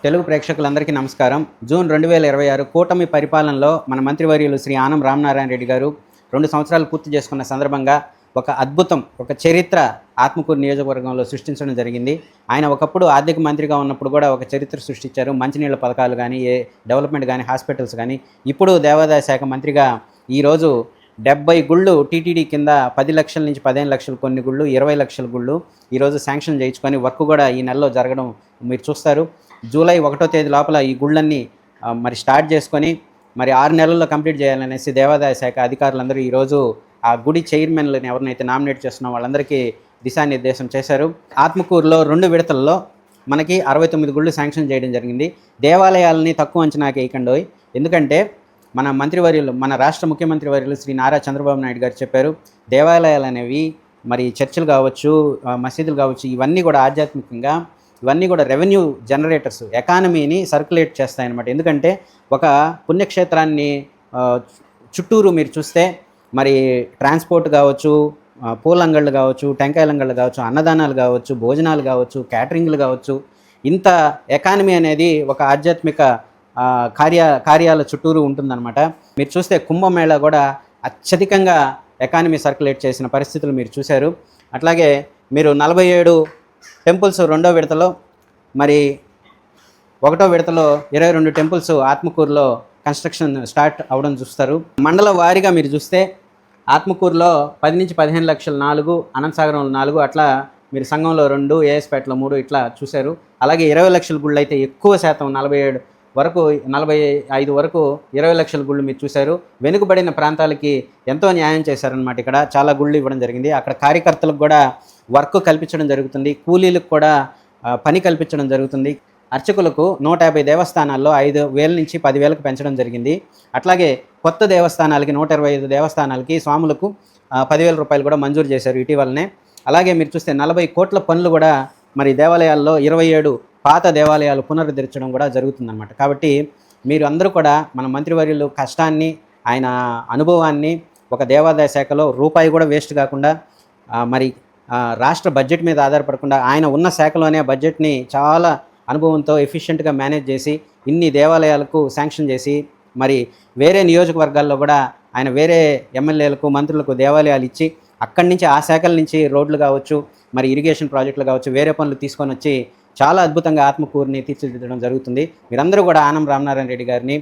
తెలుగు ప్రేక్షకులందరికీ నమస్కారం. జూన్ 2026 కూటమి పరిపాలనలో మన మంత్రివర్యులు శ్రీ ఆనం రామనారాయణ రెడ్డి గారు 2 సంవత్సరాలు పూర్తి చేసుకున్న సందర్భంగా ఒక అద్భుతం, ఒక చరిత్ర ఆత్మకూరు నియోజకవర్గంలో సృష్టించడం జరిగింది. ఆయన ఒకప్పుడు ఆర్థిక మంత్రిగా ఉన్నప్పుడు కూడా ఒక చరిత్ర సృష్టించారు. మంచినీళ్ళ పథకాలు కానీ, డెవలప్మెంట్ కానీ, హాస్పిటల్స్ కానీ. ఇప్పుడు దేవాదాయ శాఖ మంత్రిగా ఈరోజు 70 గుళ్ళు టీటీడీ కింద 10 లక్షల నుంచి 15 లక్షలు, కొన్ని గుళ్ళు 20 లక్షల గుళ్ళు ఈరోజు శాంక్షన్ చేయించుకొని వర్క్ కూడా ఈ నెలలో జరగడం మీరు చూస్తారు. జూలై 1వ తేదీ లోపల ఈ గుళ్ళన్నీ మరి స్టార్ట్ చేసుకొని మరి 6 నెలల్లో కంప్లీట్ చేయాలనేసి దేవాదాయ శాఖ అధికారులందరూ ఈరోజు ఆ గుడి చైర్మన్లను ఎవరినైతే నామినేట్ చేస్తున్నారో వాళ్ళందరికీ దిశానిర్దేశం చేశారు. ఆత్మకూరులో 2 విడతల్లో మనకి 69 గుళ్ళు శాంక్షన్ చేయడం జరిగింది. దేవాలయాలని తక్కువ అంచనాకి వేయకండి. ఎందుకంటే మన మంత్రివర్యులు, మన రాష్ట్ర ముఖ్యమంత్రి వర్యులు శ్రీ నారా చంద్రబాబు నాయుడు గారు చెప్పారు, దేవాలయాలు అనేవి మరి చర్చిలు కావచ్చు, మసీదులు కావచ్చు, ఇవన్నీ కూడా ఆధ్యాత్మికంగా, ఇవన్నీ కూడా రెవెన్యూ జనరేటర్స్, ఎకానమీని సర్క్యులేట్ చేస్తాయన్నమాట. ఎందుకంటే ఒక పుణ్యక్షేత్రాన్ని చుట్టూరు మీరు చూస్తే మరి ట్రాన్స్పోర్ట్ కావచ్చు, పూలంగళ్ళు కావచ్చు, టెంకాయలంగళ్ళు కావచ్చు, అన్నదానాలు కావచ్చు, భోజనాలు కావచ్చు, క్యాటరింగ్లు కావచ్చు, ఇంత ఎకానమీ అనేది ఒక ఆధ్యాత్మిక కార్యాల చుట్టూరు ఉంటుందన్నమాట. మీరు చూస్తే కుంభమేళా కూడా అత్యధికంగా ఎకానమీ సర్క్యులేట్ చేసిన పరిస్థితులు మీరు చూశారు. అట్లాగే మీరు 47 టెంపుల్స్ 2వ విడతలో, మరి 1వ విడతలో 22 టెంపుల్స్ ఆత్మకూరులో కన్స్ట్రక్షన్ స్టార్ట్ అవ్వడం చూస్తారు. మండల వారీగా మీరు చూస్తే ఆత్మకూరులో 10 నుంచి 15 లక్షలు 4, అనంతసాగరంలో 4, అట్లా మీరు సంఘంలో 2, ఏఎస్పేటలో 3 ఇట్లా చూశారు. అలాగే 20 లక్షల గుళ్ళు అయితే ఎక్కువ శాతం 47 వరకు, 45 వరకు 20 లక్షల గుళ్ళు మీరు చూశారు. వెనుకబడిన ప్రాంతాలకి ఎంతో న్యాయం చేశారనమాట. ఇక్కడ చాలా గుళ్ళు ఇవ్వడం జరిగింది. అక్కడ కార్యకర్తలకు కూడా వర్క్ కల్పించడం జరుగుతుంది, కూలీలకు కూడా పని కల్పించడం జరుగుతుంది. అర్చకులకు 150 దేవస్థానాల్లో 5,000 నుంచి 10,000కు పెంచడం జరిగింది. అట్లాగే కొత్త దేవస్థానాలకి 125 దేవస్థానాలకి స్వాములకు 10,000 రూపాయలు కూడా మంజూరు చేశారు ఇటీవలనే. అలాగే మీరు చూస్తే 40 కోట్ల పనులు కూడా మరి దేవాలయాల్లో 27 పాత దేవాలయాలు పునరుద్ధరించడం కూడా జరుగుతుందన్నమాట. కాబట్టి మీరు అందరూ కూడా మన మంత్రివర్యులు కష్టాన్ని, ఆయన అనుభవాన్ని, ఒక దేవాదాయ శాఖలో రూపాయి కూడా వేస్ట్ కాకుండా, మరి రాష్ట్ర బడ్జెట్ మీద ఆధారపడకుండా ఆయన ఉన్న శాఖలోనే బడ్జెట్ని చాలా అనుభవంతో ఎఫిషియెంట్గా మేనేజ్ చేసి ఇన్ని దేవాలయాలకు శాంక్షన్ చేసి, మరి వేరే నియోజకవర్గాల్లో కూడా ఆయన వేరే ఎమ్మెల్యేలకు, మంత్రులకు దేవాలయాలు ఇచ్చి అక్కడి నుంచి ఆ శాఖల నుంచి రోడ్లు కావచ్చు, మరి ఇరిగేషన్ ప్రాజెక్టులు కావచ్చు, వేరే పనులు తీసుకొని వచ్చి చాలా అద్భుతంగా ఆత్మకూరుని తీర్చిదిద్దడం జరుగుతుంది. మీరందరూ కూడా ఆనం రామనారాయణ రెడ్డి గారిని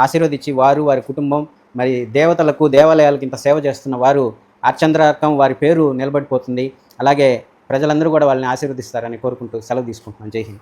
ఆశీర్వదించి, వారు, వారి కుటుంబం, మరి దేవతలకు, దేవాలయాలకు ఇంత సేవ చేస్తున్న వారు అర్చంద్రార్కం, వారి పేరు నిలబడిపోతుంది. అలాగే ప్రజలందరూ కూడా వాళ్ళని ఆశీర్వదిస్తారని కోరుకుంటూ సెలవు తీసుకుంటున్నాను. జై హింద్.